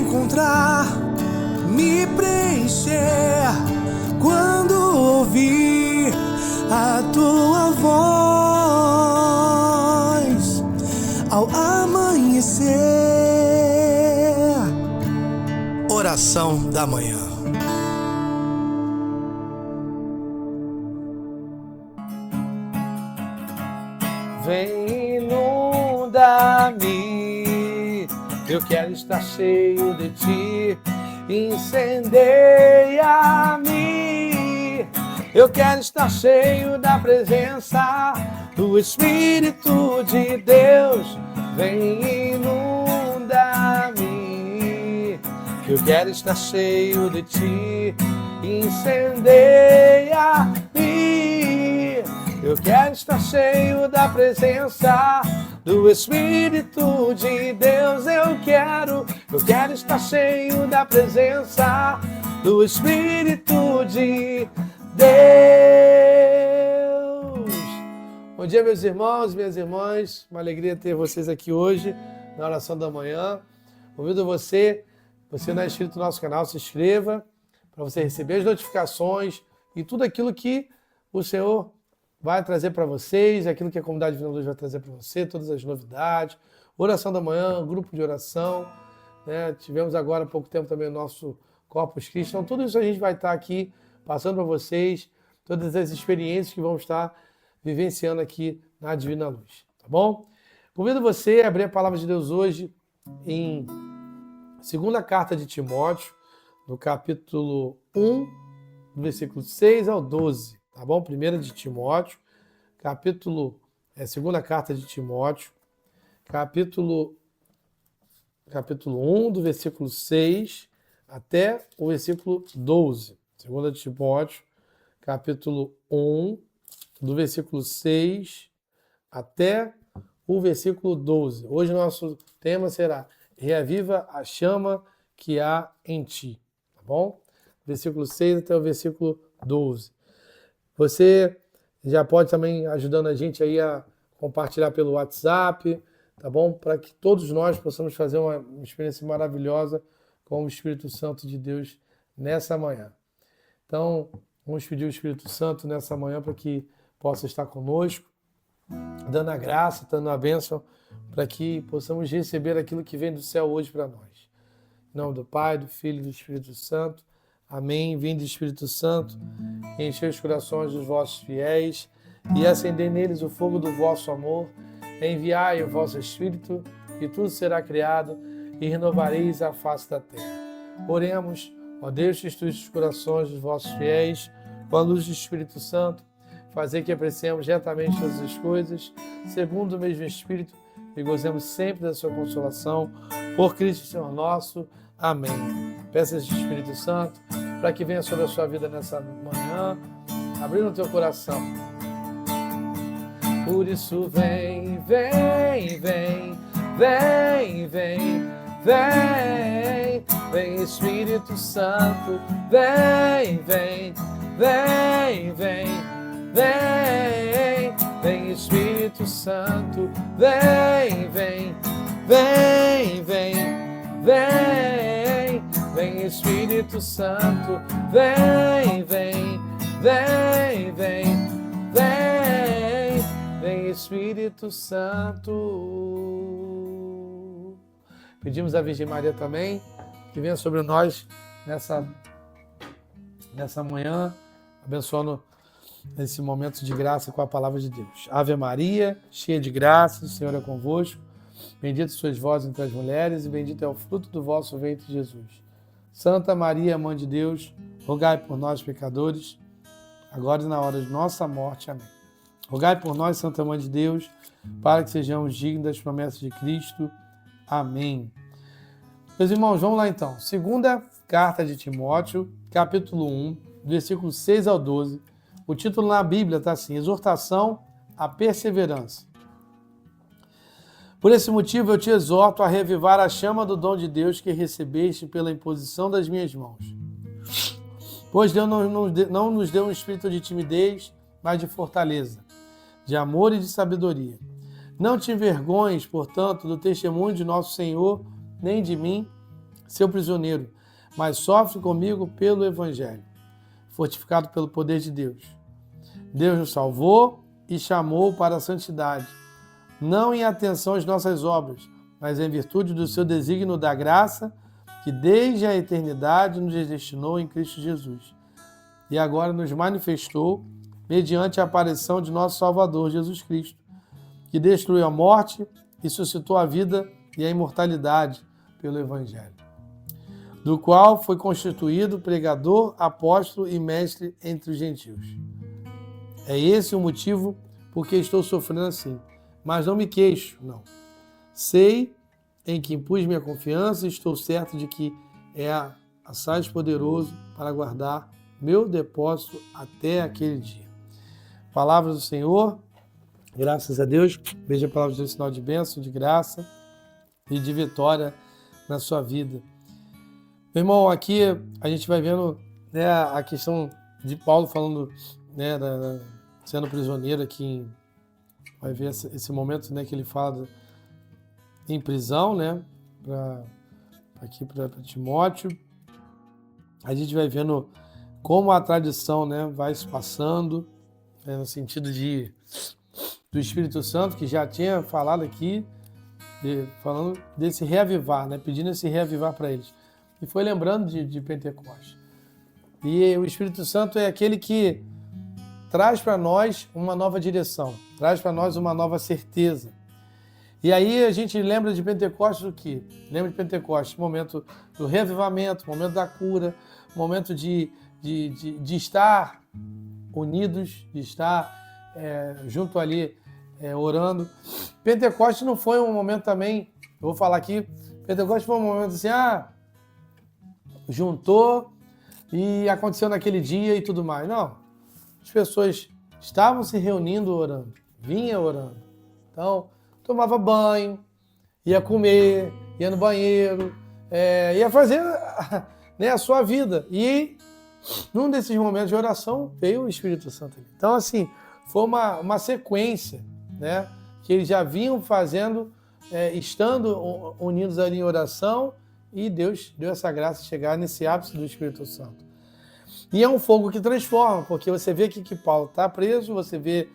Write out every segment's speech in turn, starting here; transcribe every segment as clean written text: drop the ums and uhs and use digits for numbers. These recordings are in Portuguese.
encontrar, me preencher quando ouvir a tua voz ao amanhecer. Oração da manhã. Vem, inunda-me, eu quero estar cheio de ti. Incendeia-me, eu quero estar cheio da presença do Espírito de Deus. Vem, inunda-me, eu quero estar cheio de ti. Incendeia-me, eu quero estar cheio da presença do Espírito de Deus. Eu quero estar cheio da presença do Espírito de Deus. Bom dia, meus irmãos, minhas irmãs. Uma alegria ter vocês aqui hoje na oração da manhã. Convido você não é inscrito no nosso canal, se inscreva para você receber as notificações e tudo aquilo que o Senhor vai trazer para vocês, aquilo que a comunidade Vida Luz vai trazer para você, todas as novidades, oração da manhã, grupo de oração, né? Tivemos agora há pouco tempo também o nosso Corpus Christi. Então tudo isso a gente vai estar aqui passando para vocês, todas as experiências que vamos estar vivenciando aqui na Divina Luz, tá bom? Convido você a abrir a palavra de Deus hoje em segunda carta de Timóteo, no capítulo 1, do versículo 6 ao 12. Tá bom? Primeira de Timóteo, segunda carta de Timóteo, capítulo 1, do versículo 6 até o versículo 12. Segunda de Timóteo, capítulo 1, do versículo 6 até o versículo 12. Hoje nosso tema será Reaviva a chama que há em ti. Tá bom? Versículo 6 até o versículo 12. Você já pode também ajudando a gente aí a compartilhar pelo WhatsApp, tá bom? Para que todos nós possamos fazer uma experiência maravilhosa com o Espírito Santo de Deus nessa manhã. Então, vamos pedir o Espírito Santo nessa manhã para que possa estar conosco, dando a graça, dando a bênção, para que possamos receber aquilo que vem do céu hoje para nós. Em nome do Pai, do Filho e do Espírito Santo. Amém. Vinde, Espírito Santo, enchei os corações dos vossos fiéis e acendei neles o fogo do vosso amor. Enviai o vosso Espírito e tudo será criado e renovareis a face da terra. Oremos, ó Deus, que instruísse os corações dos vossos fiéis com a luz do Espírito Santo, fazer que apreciemos retamente todas as coisas, segundo o mesmo Espírito, e gozemos sempre da sua consolação. Por Cristo Senhor nosso. Amém. Peça esse Espírito Santo para que venha sobre a sua vida nessa manhã, abrindo o teu coração. Por isso vem, vem, vem, vem, vem, vem, vem Espírito Santo, vem, vem, vem, vem, vem, vem Espírito Santo, vem, vem, vem, vem, vem, vem Espírito Santo, vem, vem, vem, vem, vem, vem Espírito Santo. Pedimos à Virgem Maria também que venha sobre nós nessa manhã, abençoando esse momento de graça com a palavra de Deus. Ave Maria, cheia de graça, o Senhor é convosco. Bendita sois vós entre as mulheres e bendito é o fruto do vosso ventre, Jesus. Santa Maria, Mãe de Deus, rogai por nós, pecadores, agora e na hora de nossa morte. Amém. Rogai por nós, Santa Mãe de Deus, para que sejamos dignos das promessas de Cristo. Amém. Meus irmãos, vamos lá então. Segunda carta de Timóteo, capítulo 1, versículos 6 ao 12. O título na Bíblia está assim: Exortação à perseverança. Por esse motivo eu te exorto a reavivar a chama do dom de Deus que recebeste pela imposição das minhas mãos. Pois Deus não nos deu um espírito de timidez, mas de fortaleza, de amor e de sabedoria. Não te envergonhes, portanto, do testemunho de nosso Senhor, nem de mim, seu prisioneiro, mas sofre comigo pelo Evangelho, fortificado pelo poder de Deus. Deus nos salvou e chamou para a santidade, não em atenção às nossas obras, mas em virtude do seu desígnio da graça, que desde a eternidade nos destinou em Cristo Jesus. E agora nos manifestou mediante a aparição de nosso Salvador, Jesus Cristo, que destruiu a morte e suscitou a vida e a imortalidade pelo Evangelho, do qual foi constituído pregador, apóstolo e mestre entre os gentios. É esse o motivo por que estou sofrendo assim, mas não me queixo, não. Sei em que impus minha confiança e estou certo de que é assaz poderoso para guardar meu depósito até aquele dia. Palavras do Senhor, graças a Deus. Veja a palavra de Deus, sinal de bênção, de graça e de vitória na sua vida. Meu irmão, aqui a gente vai vendo, né, a questão de Paulo falando, né, sendo prisioneiro aqui, vai ver esse momento, né, que ele fala em prisão, né, para Timóteo. A gente vai vendo como a tradição, né, vai se passando, né, no sentido do Espírito Santo, que já tinha falado aqui, falando desse reavivar, né, pedindo esse reavivar para eles. E foi lembrando de Pentecostes. E o Espírito Santo é aquele que traz para nós uma nova direção, traz para nós uma nova certeza. E aí a gente lembra de Pentecostes o quê? Lembra de Pentecostes, momento do reavivamento, momento da cura, momento de estar unidos, de estar junto ali, orando. Pentecostes não foi um momento também, eu vou falar aqui, Pentecostes foi um momento assim, juntou e aconteceu naquele dia e tudo mais. Não, as pessoas estavam se reunindo orando, vinha orando. Então, tomava banho, ia comer, ia no banheiro, ia fazer, né, a sua vida. E num desses momentos de oração veio o Espírito Santo. Então, assim, foi uma sequência, né, que eles já vinham fazendo, estando unidos ali em oração, e Deus deu essa graça de chegar nesse ápice do Espírito Santo. E é um fogo que transforma, porque você vê que Paulo está preso, você vê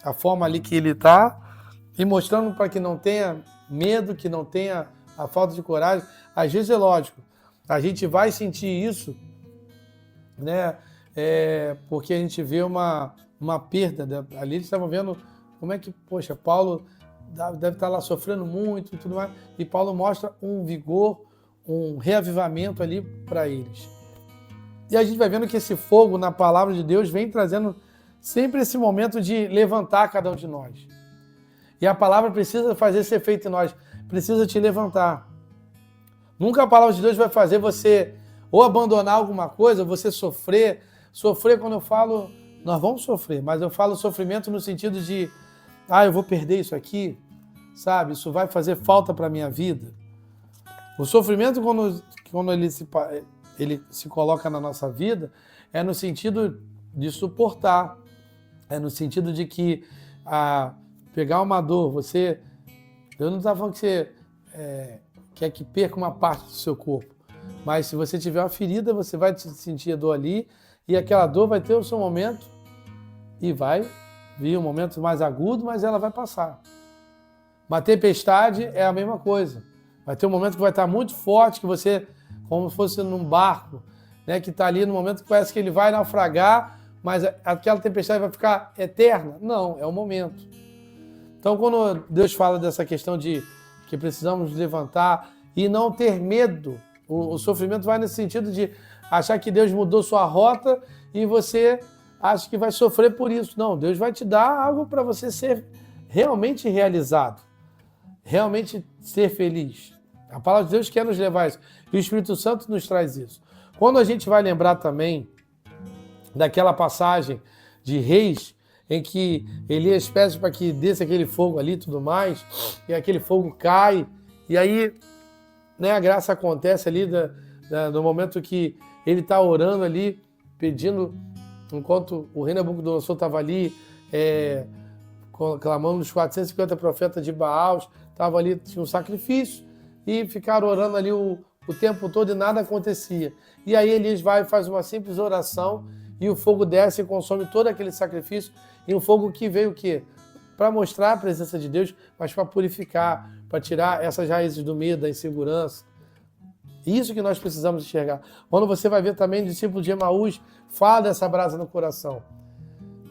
a forma ali que ele está, e mostrando para que não tenha medo, que não tenha a falta de coragem. Às vezes é lógico, a gente vai sentir isso, né? Porque a gente vê uma perda, né? Ali eles estavam vendo como é que, poxa, Paulo deve estar lá sofrendo muito e tudo mais, e Paulo mostra um vigor, um reavivamento ali para eles. E a gente vai vendo que esse fogo na palavra de Deus vem trazendo sempre esse momento de levantar cada um de nós. E a palavra precisa fazer esse efeito em nós, precisa te levantar. Nunca a palavra de Deus vai fazer você ou abandonar alguma coisa, você sofrer. Sofrer, quando eu falo, nós vamos sofrer, mas eu falo sofrimento no sentido de, eu vou perder isso aqui, sabe? Isso vai fazer falta para a minha vida. O sofrimento, quando ele se coloca na nossa vida, é no sentido de suportar, é no sentido de que pegar uma dor, eu não estava falando que você quer que perca uma parte do seu corpo, mas se você tiver uma ferida, você vai sentir a dor ali, e aquela dor vai ter o seu momento, e vai vir um momento mais agudo, mas ela vai passar. Uma tempestade é a mesma coisa. Vai ter um momento que vai estar muito forte, que você, como se fosse num barco, né, que está ali no momento que parece que ele vai naufragar, mas aquela tempestade vai ficar eterna. Não, é o momento. Então, quando Deus fala dessa questão de que precisamos levantar e não ter medo, o sofrimento vai nesse sentido de achar que Deus mudou sua rota e você acha que vai sofrer por isso. Não, Deus vai te dar algo para você ser realmente realizado, realmente ser feliz. A palavra de Deus quer nos levar a isso. E o Espírito Santo nos traz isso. Quando a gente vai lembrar também daquela passagem de Reis, em que Elias pede para que desça aquele fogo ali e tudo mais, e aquele fogo cai, e aí, né, a graça acontece ali no momento que ele está orando ali, pedindo, enquanto o rei Nabucodonosor estava ali, clamando os 450 profetas de Baal, estava ali, tinha um sacrifício, e ficaram orando ali o o tempo todo e nada acontecia. E aí Elias vai e faz uma simples oração e o fogo desce e consome todo aquele sacrifício. E um fogo que veio o quê? Para mostrar a presença de Deus, mas para purificar, para tirar essas raízes do medo, da insegurança. Isso que nós precisamos enxergar. Quando você vai ver também o discípulo de Emaús, fala dessa brasa no coração.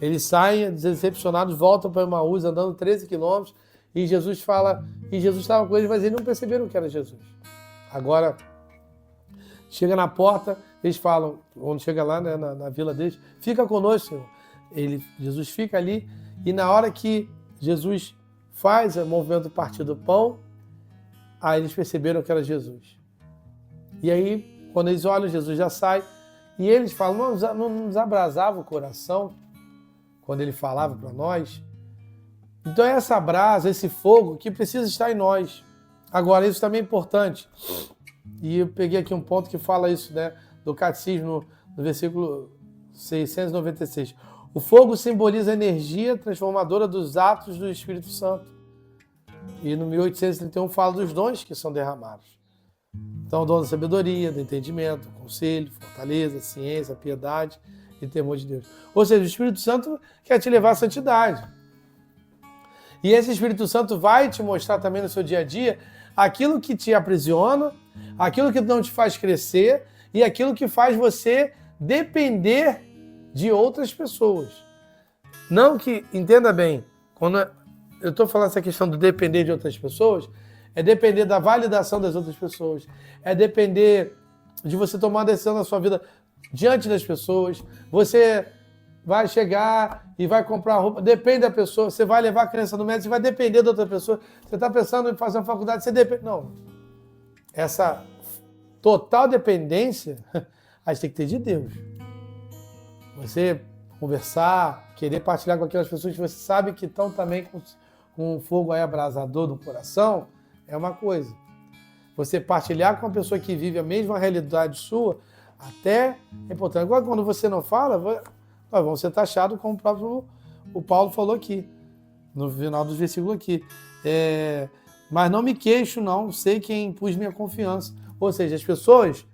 Eles saem decepcionados, voltam para Emaús, andando 13 quilômetros, e Jesus fala, e Jesus estava com eles, mas eles não perceberam que era Jesus. Agora, chega na porta, eles falam, quando chega lá, né, na vila deles, fica conosco, Senhor. Jesus fica ali, e na hora que Jesus faz o movimento de partir do pão, aí eles perceberam que era Jesus. E aí, quando eles olham, Jesus já sai, e eles falam, não nos abrasava o coração, quando ele falava para nós. Então é essa brasa, esse fogo que precisa estar em nós. Agora, isso também é importante. E eu peguei aqui um ponto que fala isso, né, do Catecismo, no versículo 696. O fogo simboliza a energia transformadora dos atos do Espírito Santo. E no 1831 fala dos dons que são derramados. Então, o dom da sabedoria, do entendimento, conselho, fortaleza, ciência, piedade e temor de Deus. Ou seja, o Espírito Santo quer te levar à santidade. E esse Espírito Santo vai te mostrar também no seu dia a dia aquilo que te aprisiona, aquilo que não te faz crescer e aquilo que faz você depender de outras pessoas. Não que, entenda bem, quando eu estou falando essa questão do depender de outras pessoas, é depender da validação das outras pessoas, é depender de você tomar uma decisão na sua vida diante das pessoas. Você vai chegar e vai comprar roupa, depende da pessoa, você vai levar a criança no médico, você vai depender da outra pessoa, você está pensando em fazer uma faculdade, você depende. Não. Essa total dependência, a gente tem que ter de Deus. Você conversar, querer partilhar com aquelas pessoas que você sabe que estão também com um fogo aí abrasador no coração, é uma coisa. Você partilhar com uma pessoa que vive a mesma realidade sua, até é importante. Agora, quando você não fala, nós vamos ser taxados, como o Paulo falou aqui, no final dos versículos aqui. Mas não me queixo, não, sei quem pus minha confiança. Ou seja, as pessoas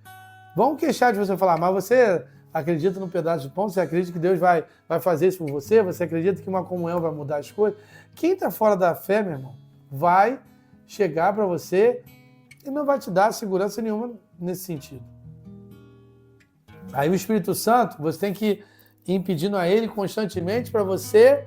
vão queixar de você falar, mas você acredita no pedaço de pão? Você acredita que Deus vai fazer isso por você? Você acredita que uma comunhão vai mudar as coisas? Quem está fora da fé, meu irmão, vai chegar para você e não vai te dar segurança nenhuma nesse sentido. Aí o Espírito Santo, você tem que ir pedindo a Ele constantemente para você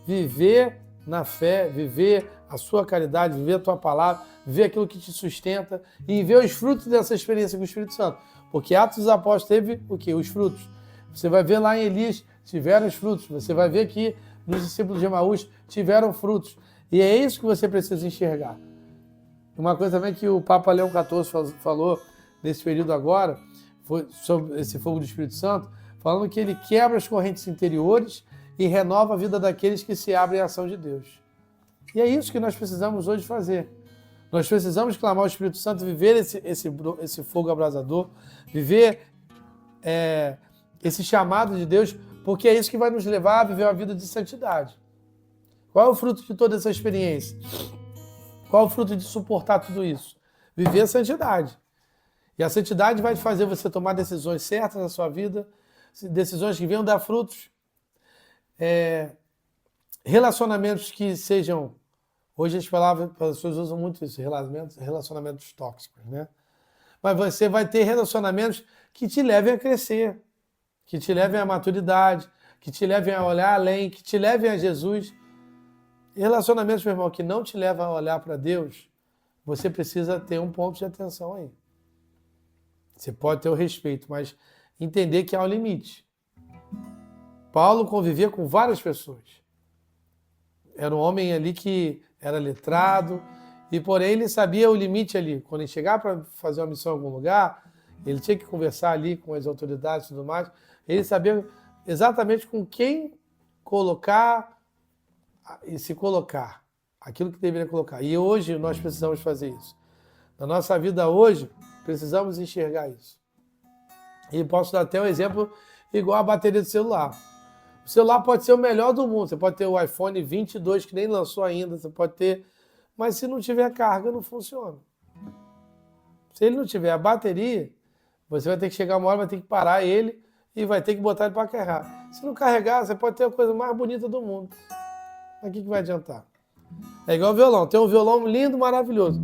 viver na fé, viver a sua caridade, viver a tua palavra, viver aquilo que te sustenta e ver os frutos dessa experiência com o Espírito Santo. Porque Atos dos Apóstolos teve o quê? Os frutos. Você vai ver lá em Elias, tiveram os frutos. Você vai ver que nos discípulos de Emaús tiveram frutos. E é isso que você precisa enxergar. Uma coisa também que o Papa Leão XIV falou nesse período agora, foi sobre esse fogo do Espírito Santo, falando que ele quebra as correntes interiores e renova a vida daqueles que se abrem à ação de Deus. E é isso que nós precisamos hoje fazer. Nós precisamos clamar ao Espírito Santo, viver esse fogo abrasador, viver esse chamado de Deus, porque é isso que vai nos levar a viver uma vida de santidade. Qual é o fruto de toda essa experiência? Qual é o fruto de suportar tudo isso? Viver a santidade. E a santidade vai fazer você tomar decisões certas na sua vida, decisões que venham dar frutos, relacionamentos que sejam... Hoje as pessoas usam muito isso, relacionamentos tóxicos, né? Mas você vai ter relacionamentos que te levem a crescer, que te levem à maturidade, que te levem a olhar além, que te levem a Jesus. E relacionamentos, meu irmão, que não te levam a olhar para Deus, você precisa ter um ponto de atenção aí. Você pode ter o respeito, mas entender que há um limite. Paulo convivia com várias pessoas. Era um homem ali que era letrado, e porém ele sabia o limite ali. Quando ele chegar para fazer uma missão em algum lugar, ele tinha que conversar ali com as autoridades e tudo mais. Ele sabia exatamente com quem colocar e se colocar, aquilo que deveria colocar. E hoje nós precisamos fazer isso. Na nossa vida hoje, precisamos enxergar isso. E posso dar até um exemplo igual a bateria do celular. O celular pode ser o melhor do mundo. Você pode ter o iPhone 22, que nem lançou ainda. Você pode ter... Mas se não tiver carga, não funciona. Se ele não tiver a bateria, você vai ter que chegar uma hora, vai ter que parar ele e vai ter que botar ele para carregar. Se não carregar, você pode ter a coisa mais bonita do mundo. Mas o que vai adiantar? É igual violão. Tem um violão lindo, maravilhoso.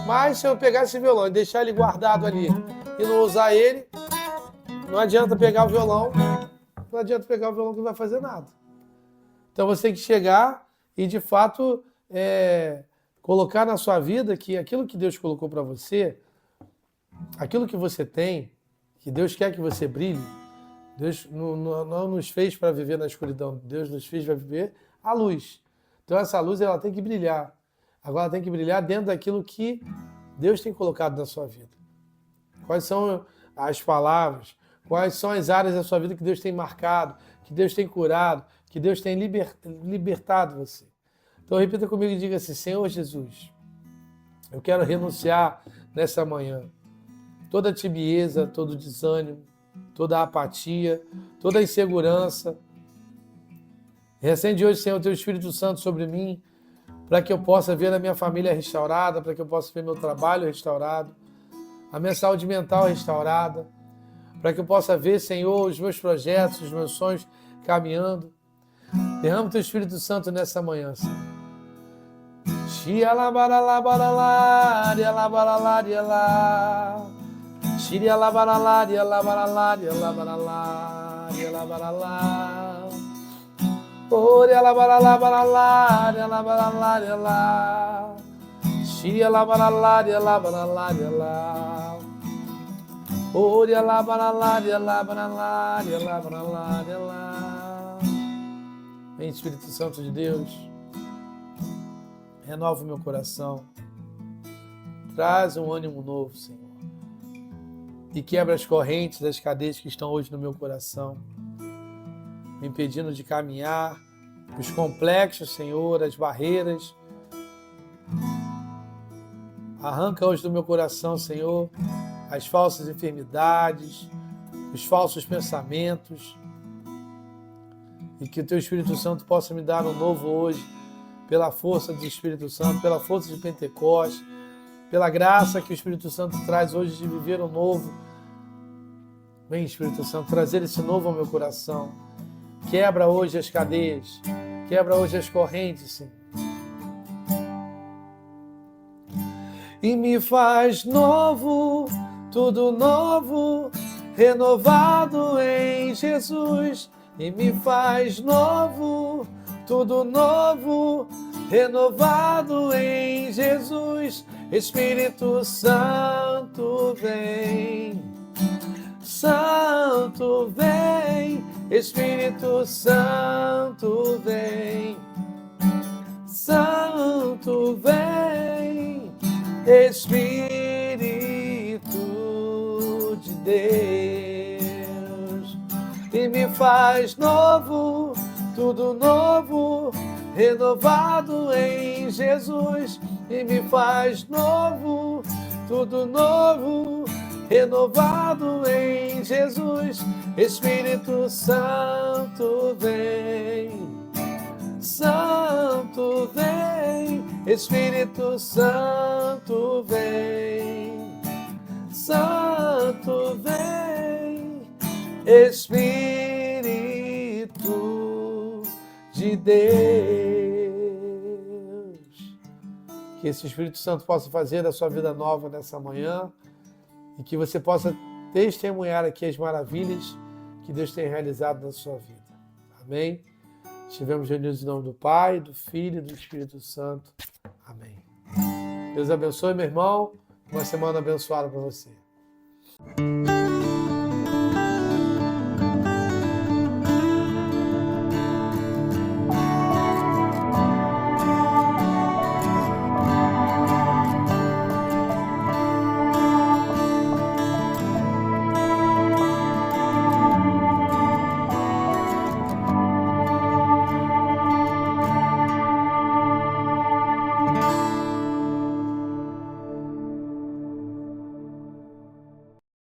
Mas se eu pegar esse violão e deixar ele guardado ali e não usar ele, não adianta pegar o violão. Não adianta pegar o violão que não vai fazer nada. Então você tem que chegar e, de fato, colocar na sua vida que aquilo que Deus colocou para você, aquilo que você tem, que Deus quer que você brilhe, Deus não nos fez para viver na escuridão, Deus nos fez para viver a luz. Então essa luz ela tem que brilhar. Agora ela tem que brilhar dentro daquilo que Deus tem colocado na sua vida. Quais são as palavras, quais são as áreas da sua vida que Deus tem marcado, que Deus tem curado, que Deus tem libertado você. Então repita comigo e diga assim: Senhor Jesus, eu quero renunciar nessa manhã toda tibieza, todo desânimo, toda apatia, toda insegurança. Recende hoje, Senhor, o Teu Espírito Santo sobre mim, para que eu possa ver a minha família restaurada, para que eu possa ver meu trabalho restaurado, a minha saúde mental restaurada, para que eu possa ver, Senhor, os meus projetos, os meus sonhos caminhando. Derrama o Teu Espírito Santo nessa manhã, Senhor. Ore la barala barala la barala la Shia la barala la barala la Ore la barala la barala la barala la. Vem, Espírito Santo de Deus, renova o meu coração, traz um ânimo novo, Senhor, e quebra as correntes das cadeias que estão hoje no meu coração, me impedindo de caminhar, os complexos, Senhor, as barreiras. Arranca hoje do meu coração, Senhor, as falsas enfermidades, os falsos pensamentos, e que o Teu Espírito Santo possa me dar um novo hoje, pela força do Espírito Santo, pela força de Pentecostes, pela graça que o Espírito Santo traz hoje de viver um novo. Vem, Espírito Santo, trazer esse novo ao meu coração. Quebra hoje as cadeias, quebra hoje as correntes, Senhor. E me faz novo, tudo novo, renovado em Jesus. E me faz novo, tudo novo, renovado em Jesus. Espírito Santo vem, Santo vem, Espírito Santo vem, Santo vem, Espírito de Deus, e me faz novo, tudo novo, renovado em Jesus, e me faz novo, tudo novo, renovado em Jesus. Espírito Santo vem, Santo vem, Espírito Santo vem, Santo vem, Espírito de Deus. Que esse Espírito Santo possa fazer a sua vida nova nessa manhã e que você possa testemunhar aqui as maravilhas que Deus tem realizado na sua vida. Amém? Estivemos reunidos em nome do Pai, do Filho e do Espírito Santo. Amém. Deus abençoe, meu irmão. Uma semana abençoada para você.